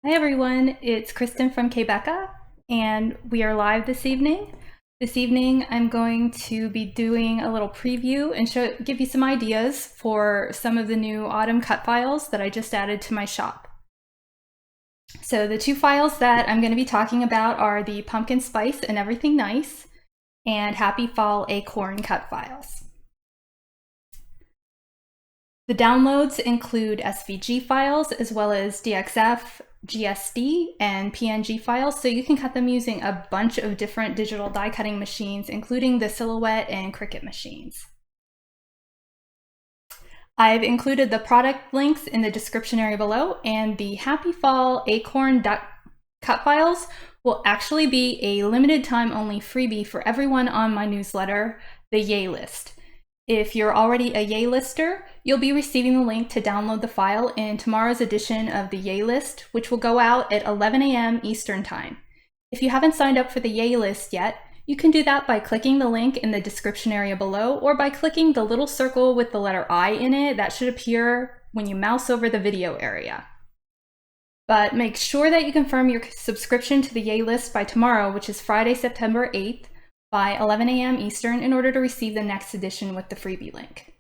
Hi everyone, it's Kristen from k.becca, and we are live this evening. This evening I'm going to be doing a little preview and give you some ideas for some of the new autumn cut files that I just added to my shop. So the two files that I'm going to be talking about are the Pumpkin Spice and Everything Nice and Happy Fall Acorn cut files. The downloads include SVG files as well as DXF, GSD, and PNG files, so you can cut them using a bunch of different digital die cutting machines, including the Silhouette and Cricut machines. I've included the product links in the description area below, and the Happy Fall Acorn cut files will actually be a limited time only freebie for everyone on my newsletter, the Yay List. If you're already a Yay lister, you'll be receiving the link to download the file in tomorrow's edition of the Yay List, which will go out at 11 a.m. Eastern Time. If you haven't signed up for the Yay List yet, you can do that by clicking the link in the description area below, or by clicking the little circle with the letter I in it that should appear when you mouse over the video area. But make sure that you confirm your subscription to the Yay List by tomorrow, which is Friday, September 8th, by 11 a.m. Eastern in order to receive the next edition with the freebie link.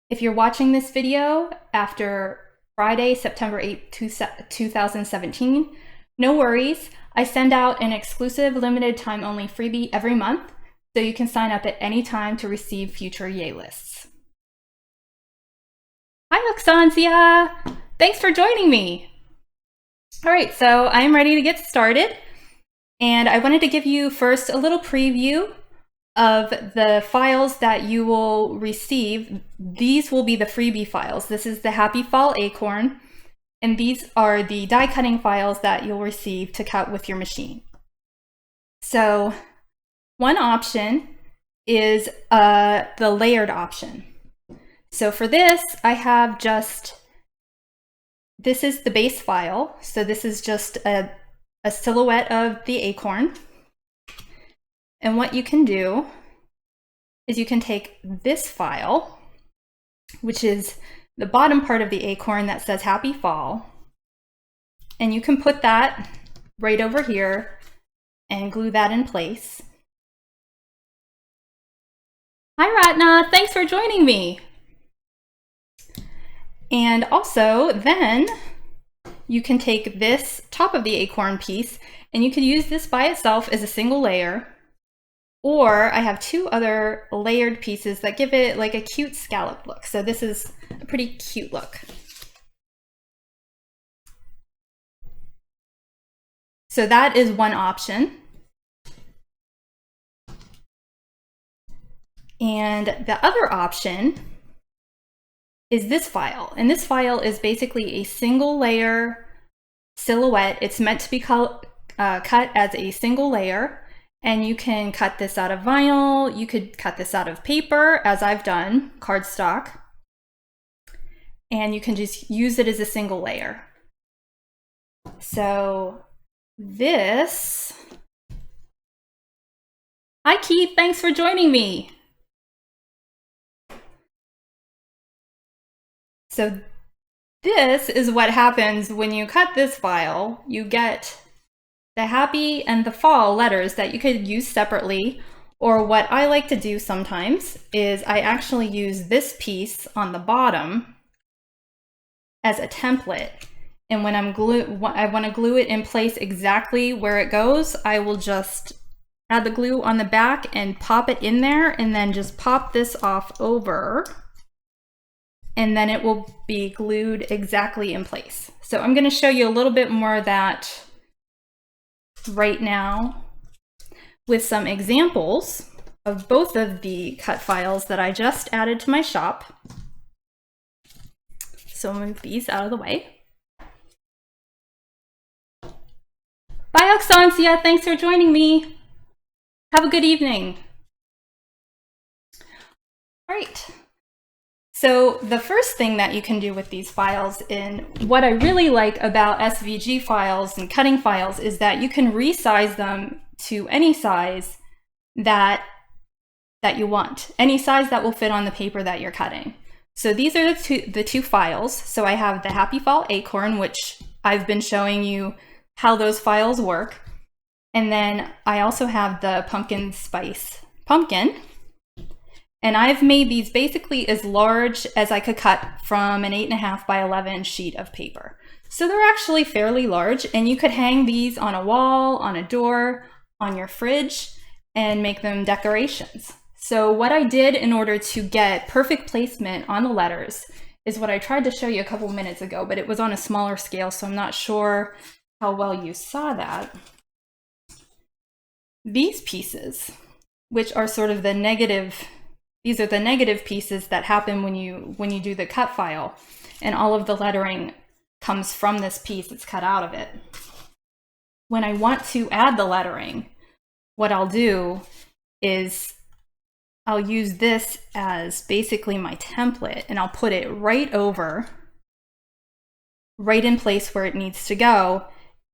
If you're watching this video after Friday, September 8th, 2017, no worries. I send out an exclusive limited time only freebie every month, so you can sign up at any time to receive future Yay lists. Hi Oxanzia! Thanks for joining me! Alright, so I'm ready to get started. And I wanted to give you first a little preview of the files that you will receive. These will be the freebie files. This is the Happy Fall Acorn, and these are the die cutting files that you'll receive to cut with your machine. So one option is the layered option. So for this, I have this is the base file. So this is just a silhouette of the acorn. And what you can do is you can take this file, which is the bottom part of the acorn that says Happy Fall, and you can put that right over here and glue that in place. Hi Ratna, thanks for joining me. And also then you can take this top of the acorn piece and you could use this by itself as a single layer, or I have two other layered pieces that give it like a cute scallop look. So this is a pretty cute look. So that is one option. And the other option is this file. And this file is basically a single layer silhouette. It's meant to be cut as a single layer. And you can cut this out of vinyl. You could cut this out of paper, as I've done, cardstock. And you can just use it as a single layer. So this... Hi Keith, thanks for joining me. So this is what happens when you cut this file. You get the Happy and the Fall letters that you could use separately, or what I like to do sometimes is I actually use this piece on the bottom as a template. And when I want to glue it in place exactly where it goes, I will just add the glue on the back and pop it in there, and then just pop this off over, and then it will be glued exactly in place. So I'm going to show you a little bit more of that right now with some examples of both of the cut files that I just added to my shop. So I'll move these out of the way. Bye Oxanzia, thanks for joining me. Have a good evening. All right. So the first thing that you can do with these files, and what I really like about SVG files and cutting files, is that you can resize them to any size that you want, any size that will fit on the paper that you're cutting. So these are the two files. So I have the Happy Fall Acorn, which I've been showing you how those files work. And then I also have the pumpkin spice pumpkin. And I've made these basically as large as I could cut from an 8.5 by 11 sheet of paper. So they're actually fairly large, and you could hang these on a wall, on a door, on your fridge, and make them decorations. So what I did in order to get perfect placement on the letters is what I tried to show you a couple minutes ago, but it was on a smaller scale, so I'm not sure how well you saw that. These pieces, which are sort of the negative, these are the negative pieces that happen when you do the cut file, and all of the lettering comes from this piece that's cut out of it. When I want to add the lettering, what I'll do is I'll use this as basically my template, and I'll put it right over, right in place where it needs to go,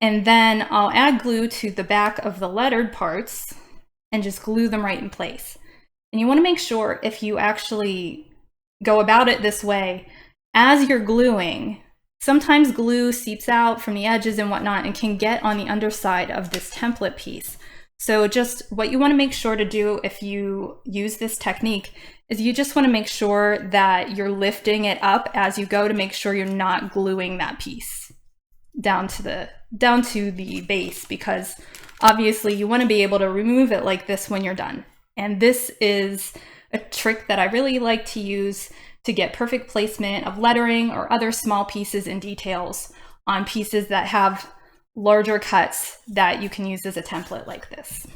and then I'll add glue to the back of the lettered parts and just glue them right in place. And you want to make sure, if you actually go about it this way, as you're gluing, sometimes glue seeps out from the edges and whatnot and can get on the underside of this template piece. So just what you want to make sure to do if you use this technique is you just want to make sure that you're lifting it up as you go to make sure you're not gluing that piece down to the base, because obviously you want to be able to remove it like this when you're done. And this is a trick that I really like to use to get perfect placement of lettering or other small pieces and details on pieces that have larger cuts that you can use as a template like this.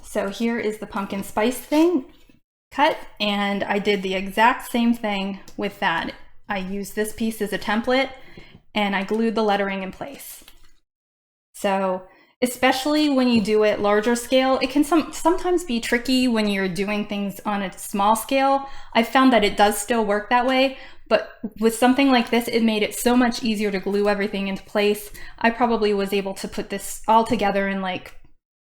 So here is the pumpkin spice thing cut, and I did the exact same thing with that. I used this piece as a template and I glued the lettering in place. So especially when you do it larger scale, it can sometimes be tricky when you're doing things on a small scale. I've found that it does still work that way, but with something like this, it made it so much easier to glue everything into place. I probably was able to put this all together in like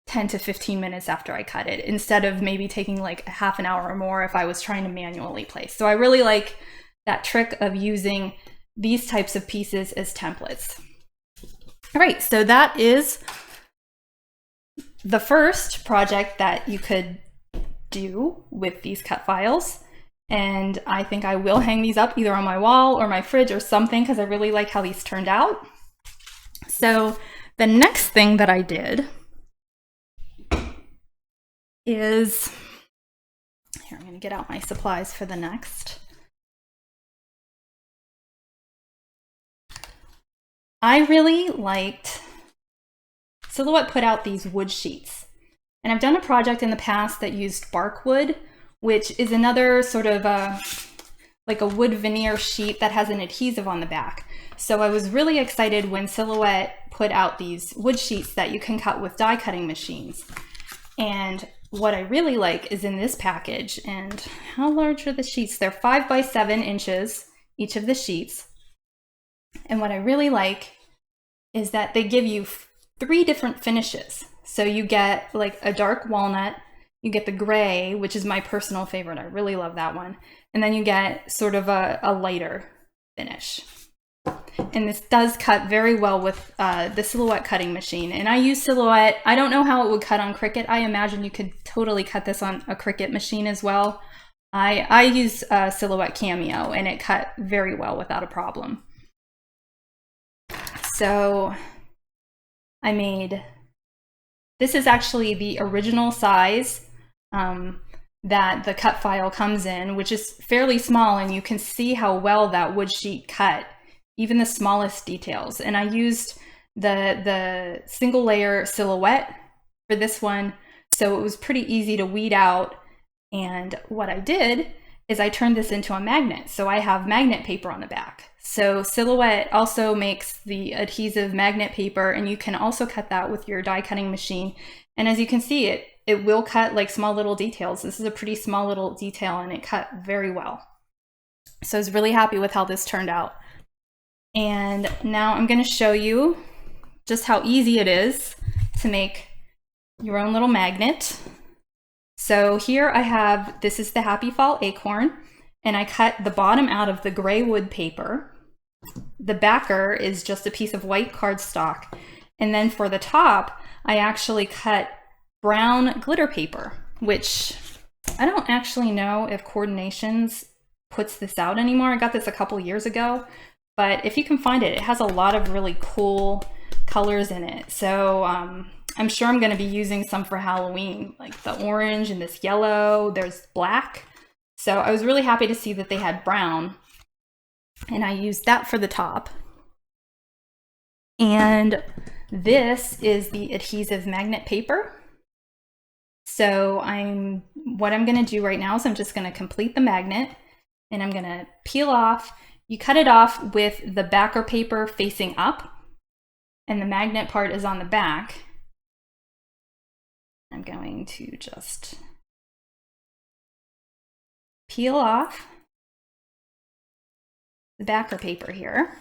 10 to 15 minutes after I cut it, instead of maybe taking like a half an hour or more if I was trying to manually place. So I really like that trick of using these types of pieces as templates. All right, so that is the first project that you could do with these cut files. And I think I will hang these up either on my wall or my fridge or something, because I really like how these turned out. So the next thing that I did is, here, I'm going to get out my supplies for the next. I really liked, Silhouette put out these wood sheets, and I've done a project in the past that used bark wood, which is another sort of like a wood veneer sheet that has an adhesive on the back. So I was really excited when Silhouette put out these wood sheets that you can cut with die cutting machines. And what I really like is in this package, and how large are the sheets? They're 5 by 7 inches, each of the sheets. And what I really like is that they give you 3 different finishes. So you get like a dark walnut, you get the gray, which is my personal favorite. I really love that one. And then you get sort of a lighter finish. And this does cut very well with the Silhouette cutting machine. And I use Silhouette. I don't know how it would cut on Cricut. I imagine you could totally cut this on a Cricut machine as well. I use Silhouette Cameo, and it cut very well without a problem. So I made, this is actually the original size that the cut file comes in, which is fairly small, and you can see how well that wood sheet cut even the smallest details. And I used the single layer Silhouette for this one, so it was pretty easy to weed out. And what I did is I turned this into a magnet, so I have magnet paper on the back. So Silhouette also makes the adhesive magnet paper, and you can also cut that with your die cutting machine. And as you can see, it will cut like small little details. This is a pretty small little detail, and it cut very well. So I was really happy with how this turned out. And now I'm going to show you just how easy it is to make your own little magnet. So here I have, this is the Happy Fall Acorn, and I cut the bottom out of the gray wood paper. the backer is just a piece of white cardstock. And then for the top, I actually cut brown glitter paper, which I don't actually know if Coordinations puts this out anymore. I got this a couple years ago, but if you can find it, it has a lot of really cool colors in it. So I'm sure I'm going to be using some for Halloween, like the orange and this yellow. There's black. So I was really happy to see that they had brown, and I used that for the top. And this is the adhesive magnet paper. So what I'm going to do right now is I'm just going to complete the magnet, and I'm going to peel off. You cut it off with the backer paper facing up, and the magnet part is on the back. I'm going to just peel off the backer paper here.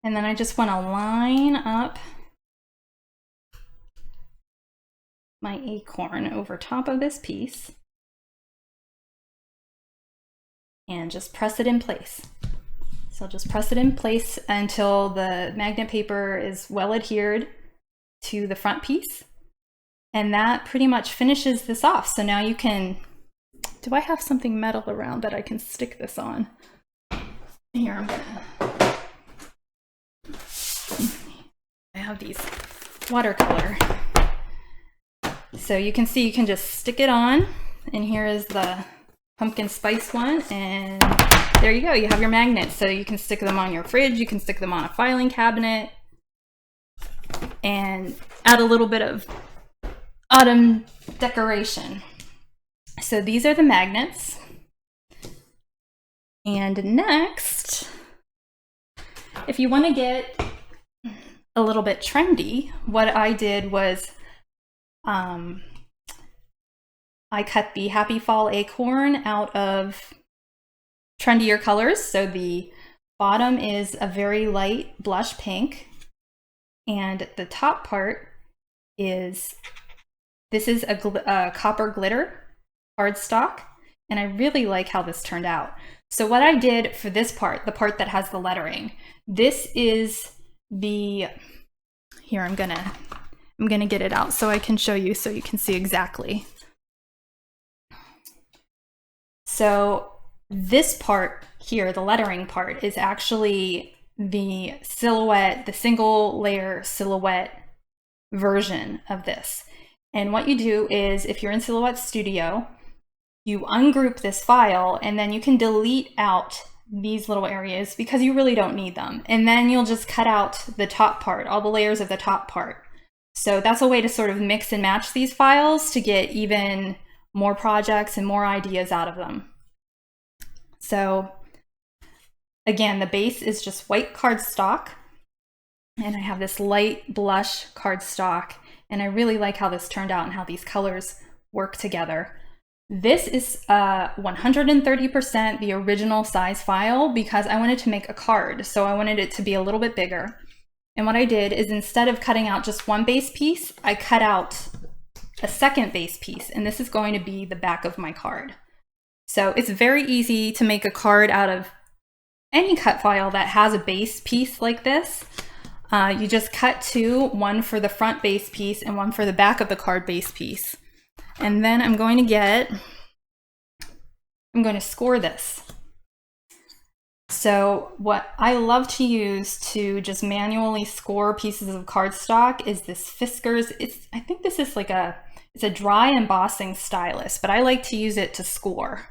And then I just want to line up my acorn over top of this piece and just press it in place. So I'll just press it in place until the magnet paper is well adhered to the front piece. And that pretty much finishes this off. So now you can, do I have something metal around that I can stick this on? Here, I have these watercolor. So you can see you can just stick it on, and here is the pumpkin spice one, and there you go, you have your magnets. So you can stick them on your fridge, you can stick them on a filing cabinet, and add a little bit of autumn decoration. So these are the magnets. And next, if you want to get a little bit trendy, what I did was I cut the Happy Fall Acorn out of trendier colors. So the bottom is a very light blush pink, and the top part is, this is a copper glitter cardstock, and I really like how this turned out. So what I did for this part, the part that has the lettering, this is the, here I'm gonna get it out so I can show you so you can see exactly. So this part here, the lettering part, is actually the silhouette, the single layer silhouette version of this. And what you do is, if you're in Silhouette Studio, you ungroup this file, and then you can delete out these little areas because you really don't need them. And then you'll just cut out the top part, all the layers of the top part. So that's a way to sort of mix and match these files to get even more projects and more ideas out of them. So again, the base is just white cardstock, and I have this light blush cardstock, and I really like how this turned out and how these colors work together. This is 130% the original size file because I wanted to make a card, so I wanted it to be a little bit bigger. And what I did is, instead of cutting out just one base piece, I cut out a second base piece, and this is going to be the back of my card. So it's very easy to make a card out of any cut file that has a base piece like this. You just cut two, one for the front base piece and one for the back of the card base piece. And then I'm going to score this. So what I love to use to just manually score pieces of cardstock is this Fiskars. I think this is like it's a dry embossing stylus, but I like to use it to score.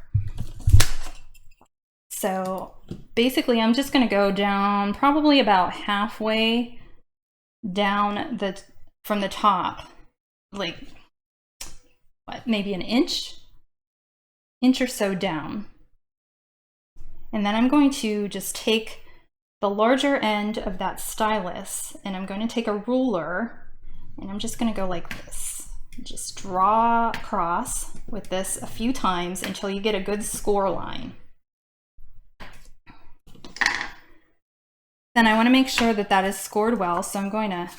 So basically I'm just going to go down probably about halfway down from the top, like what, maybe an inch or so down. And then I'm going to just take the larger end of that stylus, and I'm going to take a ruler, and I'm just going to go like this. Just draw across with this a few times until you get a good score line. Then I want to make sure that that is scored well, so I'm going to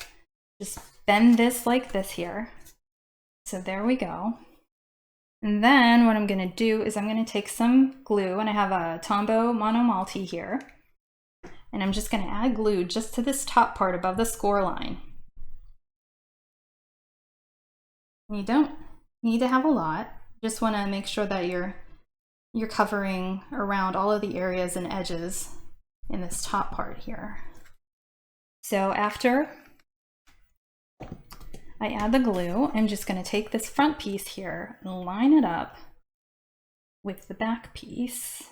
just bend this like this here. So there we go. And then what I'm gonna do is I'm gonna take some glue, and I have a Tombow Monomalty here, and I'm just gonna add glue just to this top part above the score line. And you don't need to have a lot. Just wanna make sure that you're covering around all of the areas and edges in this top part here. So after I add the glue, I'm just going to take this front piece here and line it up with the back piece.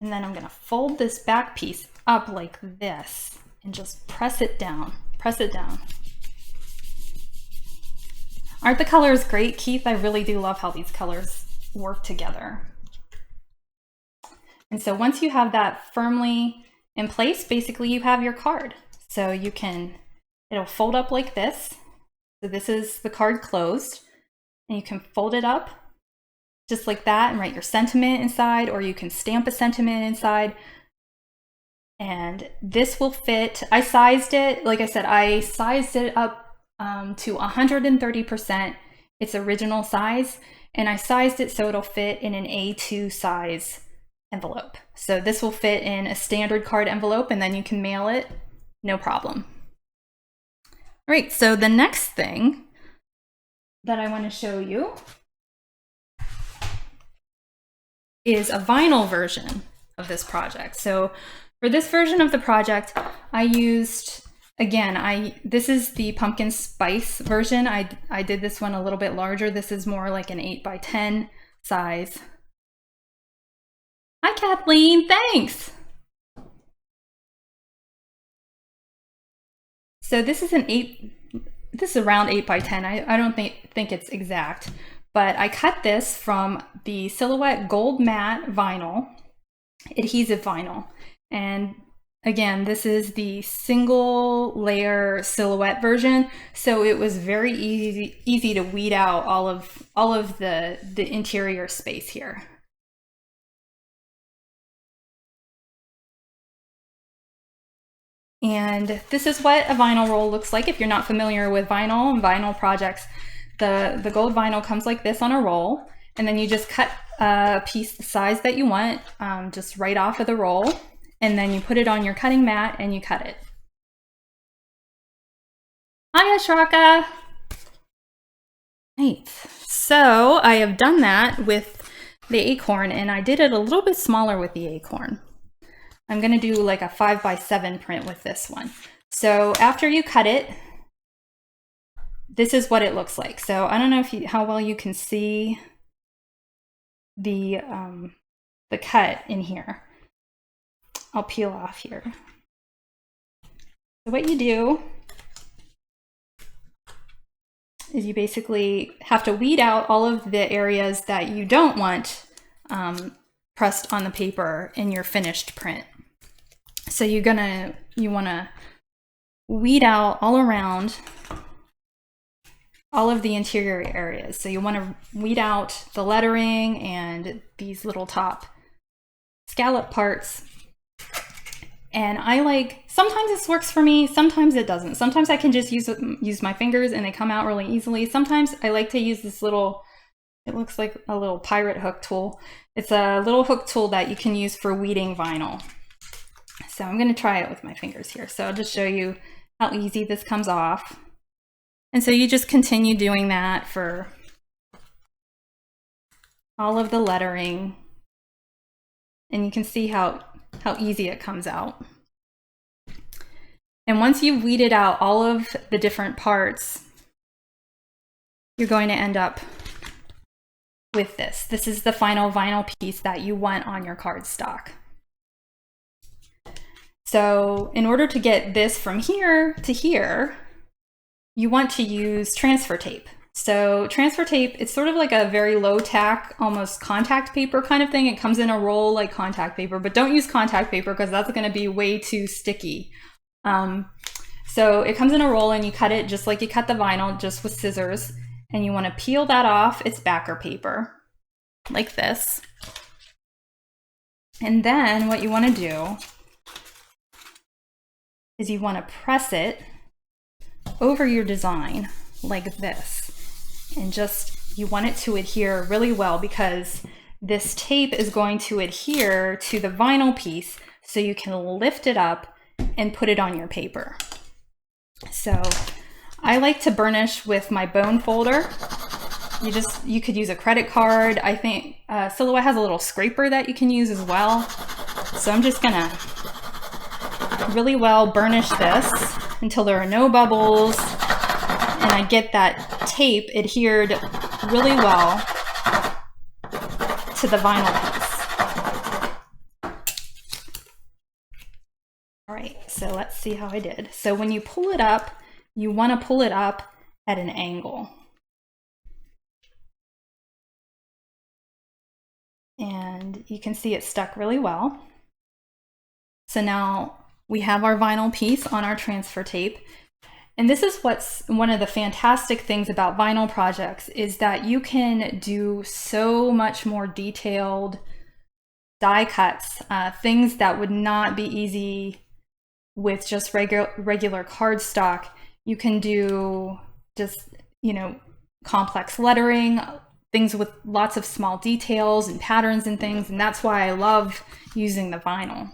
And then I'm going to fold this back piece up like this and just press it down. Press it down. Aren't the colors great, Keith? I really do love how these colors work together. And so once you have that firmly in place, basically you have your card. So you can, it'll fold up like this. So this is the card closed, and you can fold it up just like that and write your sentiment inside, or you can stamp a sentiment inside. And this will fit. I sized it, like I said, I sized it up to 130% its original size, and I sized it so it'll fit in an A2 size envelope. So this will fit in a standard card envelope, and then you can mail it, no problem. All right, so the next thing that I want to show you is a vinyl version of this project. So for this version of the project, I used, again, this is the pumpkin spice version. I did this one a little bit larger. This is more like an 8x10 size. Hi, Kathleen, thanks. So this is this is around 8x10. I don't think it's exact, but I cut this from the Silhouette Gold Matte Vinyl, adhesive vinyl. And again, this is the single layer Silhouette version. So it was very easy to weed out all of the interior space here. And this is what a vinyl roll looks like. If you're not familiar with vinyl and vinyl projects, the gold vinyl comes like this on a roll, and then you just cut a piece the size that you want, just right off of the roll, and then you put it on your cutting mat and you cut it. Hi, Ashraka. Right, so I have done that with the acorn, and I did it a little bit smaller with the acorn. I'm going to do like a 5x7 print with this one. So after you cut it, this is what it looks like. So I don't know how well you can see the cut in here. I'll peel off here. So what you do is you basically have to weed out all of the areas that you don't want pressed on the paper in your finished print. So you want to weed out all around all of the interior areas. So you want to weed out the lettering and these little top scallop parts. And sometimes this works for me, sometimes it doesn't. Sometimes I can just use my fingers and they come out really easily. Sometimes I like to use this little, it looks like a little pirate hook tool. It's a little hook tool that you can use for weeding vinyl. So I'm going to try it with my fingers here. So I'll just show you how easy this comes off. And so you just continue doing that for all of the lettering. And you can see how easy it comes out. And once you've weeded out all of the different parts, you're going to end up with this. This is the final vinyl piece that you want on your cardstock. So in order to get this from here to here, you want to use transfer tape. So transfer tape, it's sort of like a very low tack, almost contact paper kind of thing. It comes in a roll like contact paper, but don't use contact paper because that's going to be way too sticky. So it comes in a roll and you cut it just like you cut the vinyl, just with scissors. And you want to peel that off its backer paper like this. And then what you want to do is you want to press it over your design like this. And just, you want it to adhere really well because this tape is going to adhere to the vinyl piece so you can lift it up and put it on your paper. So I like to burnish with my bone folder. You could use a credit card. I think Silhouette has a little scraper that you can use as well. So I'm just gonna really well burnish this until there are no bubbles and I get that tape adhered really well to the vinyl piece. All right, so let's see how I did. So when you pull it up, you want to pull it up at an angle. And you can see it stuck really well. So now we have our vinyl piece on our transfer tape. And this is what's one of the fantastic things about vinyl projects is that you can do so much more detailed die cuts, things that would not be easy with just regular cardstock. You can do just, you know, complex lettering, things with lots of small details and patterns and things, and that's why I love using the vinyl.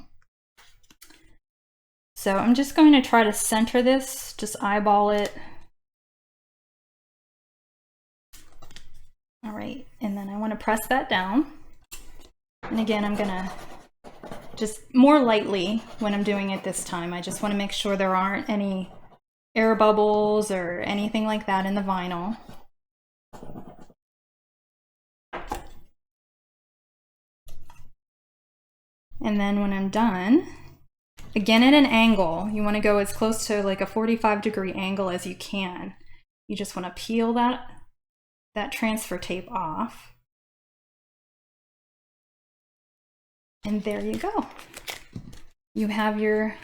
So I'm just going to try to center this, just eyeball it. All right, and then I want to press that down. And again, I'm gonna just more lightly when I'm doing it this time. I just want to make sure there aren't any air bubbles or anything like that in the vinyl. And then when I'm done, again at an angle, you want to go as close to like a 45-degree angle as you can. You just want to peel that transfer tape off. And there you go. You have your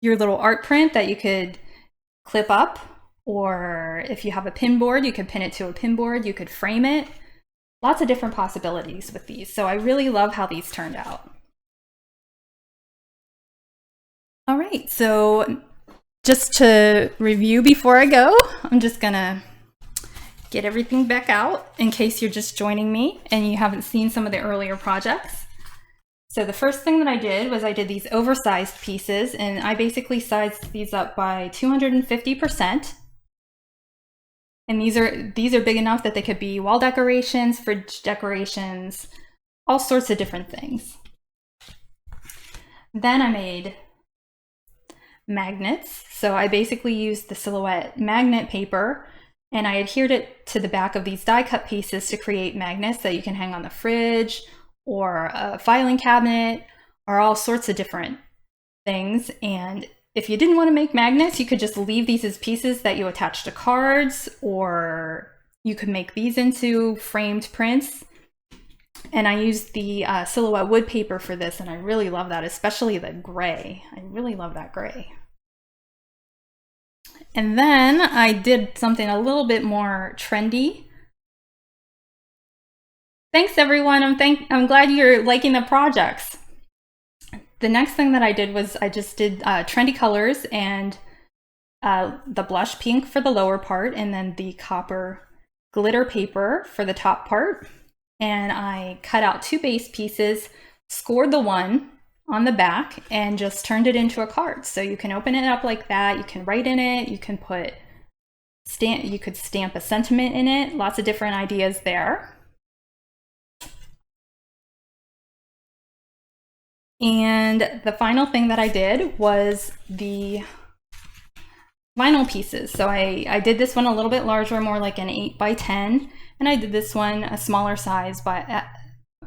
little art print that you could clip up, or if you have a pin board, you could pin it to a pin board, you could frame it. Lots of different possibilities with these. So I really love how these turned out. All right, so just to review before I go, I'm just gonna get everything back out in case you're just joining me and you haven't seen some of the earlier projects. So the first thing that I did was I did these oversized pieces, and I basically sized these up by 250%. And these are big enough that they could be wall decorations, fridge decorations, all sorts of different things. Then I made magnets. So I basically used the Silhouette magnet paper and I adhered it to the back of these die cut pieces to create magnets that you can hang on the fridge or a filing cabinet or all sorts of different things. And if you didn't want to make magnets, you could just leave these as pieces that you attach to cards, or you could make these into framed prints. And I used the Silhouette wood paper for this, and I really love that, especially the gray. I really love that gray. And then I did something a little bit more trendy. Thanks everyone, I'm glad you're liking the projects. The next thing that I did was I just did trendy colors and the blush pink for the lower part, and then the copper glitter paper for the top part. And I cut out 2 base pieces, scored the one on the back, and just turned it into a card. So you can open it up like that, you can write in it, you can put you could stamp a sentiment in it, lots of different ideas there. And the final thing that I did was the vinyl pieces. So I did this one a little bit larger, more like an 8 by 10, and I did this one a smaller size, but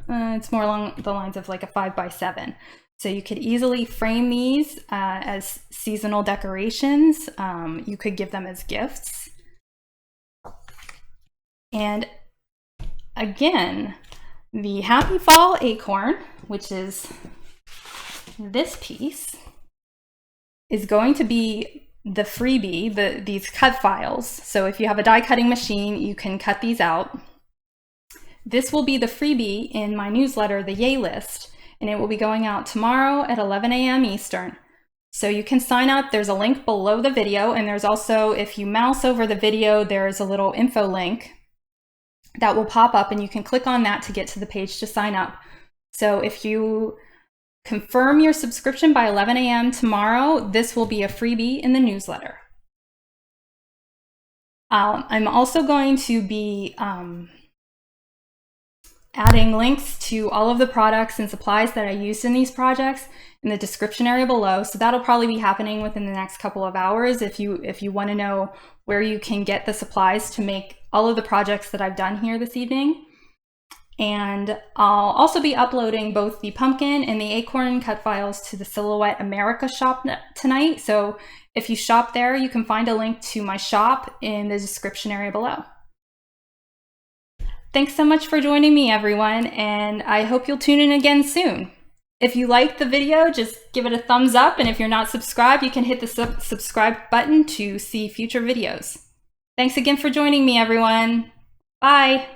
it's more along the lines of like a 5 by 7. So you could easily frame these as seasonal decorations. You could give them as gifts. And again, the Happy Fall Acorn, which is this piece, is going to be the freebie, these cut files. So if you have a die cutting machine, you can cut these out. This will be the freebie in my newsletter, the Yay List, and it will be going out tomorrow at 11 a.m. Eastern. So you can sign up. There's a link below the video, and there's also, if you mouse over the video, there's a little info link that will pop up, and you can click on that to get to the page to sign up. So if you confirm your subscription by 11 a.m. tomorrow, this will be a freebie in the newsletter. I'm also going to be adding links to all of the products and supplies that I used in these projects in the description area below. So that'll probably be happening within the next couple of hours if you want to know where you can get the supplies to make all of the projects that I've done here this evening. And I'll also be uploading both the pumpkin and the acorn cut files to the Silhouette America shop tonight. So if you shop there, you can find a link to my shop in the description area below. Thanks so much for joining me, everyone, and I hope you'll tune in again soon. If you liked the video, just give it a thumbs up, and if you're not subscribed, you can hit the subscribe button to see future videos. Thanks again for joining me, everyone. Bye.